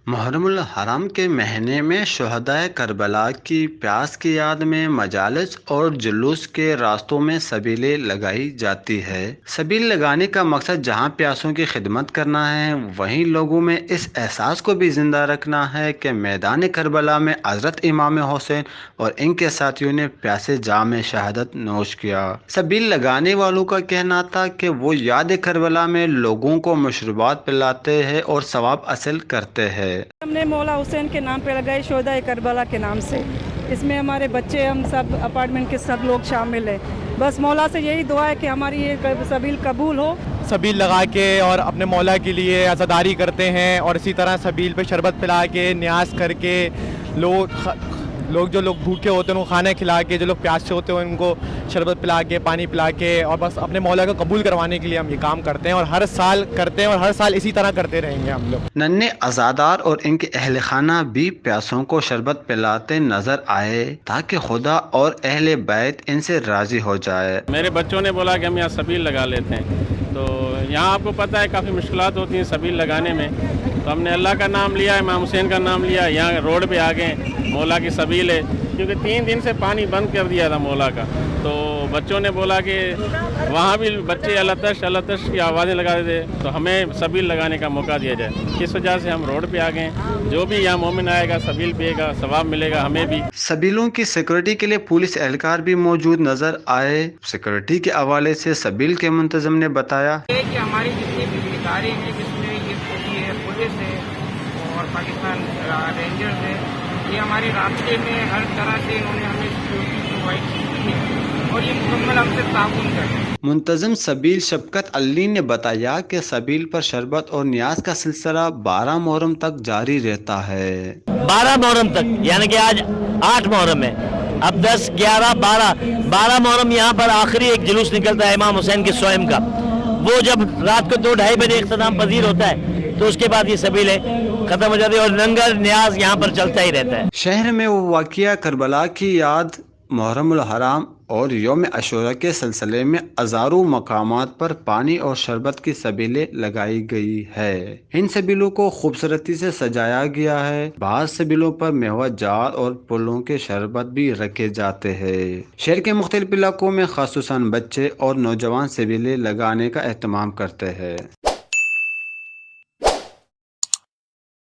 محرم الحرام کے مہینے میں شہدائے کربلا کی پیاس کی یاد میں مجالس اور جلوس کے راستوں میں سبیلیں لگائی جاتی ہے۔ سبیل لگانے کا مقصد جہاں پیاسوں کی خدمت کرنا ہے، وہیں لوگوں میں اس احساس کو بھی زندہ رکھنا ہے کہ میدان کربلا میں حضرت امام حسین اور ان کے ساتھیوں نے پیاسے جام شہادت نوش کیا۔ سبیل لگانے والوں کا کہنا تھا کہ وہ یاد کربلا میں لوگوں کو مشروبات پلاتے ہیں اور ثواب حاصل کرتے ہیں۔ ہم نے مولا حسین کے نام پہ لگائی، شہدائے کربلا کے نام سے۔ اس میں ہمارے بچے، ہم سب اپارٹمنٹ کے سب لوگ شامل ہیں۔ بس مولا سے یہی دعا ہے کہ ہماری یہ سبیل قبول ہو۔ سبیل لگا کے اور اپنے مولا کے لیے عزاداری کرتے ہیں، اور اسی طرح سبیل پہ شربت پلا کے، نیاز کر کے، جو لوگ بھوکے ہوتے ہیں ان کو کھانا کھلا کے، جو لوگ پیاسے ہوتے ہیں ان کو شربت پلا کے، پانی پلا کے، اور بس اپنے مولا کو قبول کروانے کے لیے ہم یہ کام کرتے ہیں، اور ہر سال کرتے ہیں، اور ہر سال اسی طرح کرتے رہیں گے ہم لوگ۔ ننھے عزادار اور ان کے اہل خانہ بھی پیاسوں کو شربت پلاتے نظر آئے تاکہ خدا اور اہل بیت ان سے راضی ہو جائے۔ میرے بچوں نے بولا کہ ہم یہاں سبیل لگا لیتے ہیں، تو یہاں آپ کو پتہ ہے کافی مشکلات ہوتی ہیں سبیل لگانے میں، تو ہم نے اللہ کا نام لیا، امام حسین کا نام لیا، یہاں روڈ پہ آ گئے، مولا کی سبیل ہے، کیونکہ 3 دن سے پانی بند کر دیا تھا مولا کا، تو بچوں نے بولا کہ وہاں بھی بچے اللہ تش کی آوازیں لگاتے تھے، تو ہمیں سبیل لگانے کا موقع دیا جائے، اس وجہ سے ہم روڈ پہ آ گئے۔ جو بھی یہاں مومن آئے گا سبیل پیے گا، ثواب ملے گا ہمیں بھی۔ سبیلوں کی سیکورٹی کے لیے پولیس اہلکار بھی موجود نظر آئے۔ سیکورٹی کے حوالے سے سبیل کے منتظم نے بتایا کہ ہماری جتنی بھی ادارے ہیں جس میں یہ ہے پولیس ہے اور پاکستان رینجرز ہے، یہ ہمارے راستے میں ہر طرح سے انہوں نے ہمیں سیکورٹی پرووائڈ کی ہے اور یہ مکمل ہم سے تعاون کرتے ہیں۔ منتظم سبیل شفقت علی نے بتایا کہ سبیل پر شربت اور نیاز کا سلسلہ 12 محرم تک جاری رہتا ہے۔ 12 محرم تک، یعنی کہ آج 8 محرم ہے، اب 10، 11، 12 محرم یہاں پر آخری ایک جلوس نکلتا ہے امام حسین کے سوئم کا، وہ جب رات کو 2، 2:30 بجے اختتام پذیر ہوتا ہے تو اس کے بعد یہ سبیلیں ختم ہو جاتی ہے، اور لنگر نیاز یہاں پر چلتا ہی رہتا ہے۔ شہر میں وہ واقعہ کربلا کی یاد، محرم الحرام اور یوم عاشوراء کے سلسلے میں ہزاروں مقامات پر پانی اور شربت کی سبیلیں لگائی گئی ہے۔ ان سبیلوں کو خوبصورتی سے سجایا گیا ہے۔ بعض سبیلوں پر میوہ جات اور پھلوں کے شربت بھی رکھے جاتے ہیں۔ شہر کے مختلف علاقوں میں خصوصاً بچے اور نوجوان سبیلیں لگانے کا اہتمام کرتے ہیں۔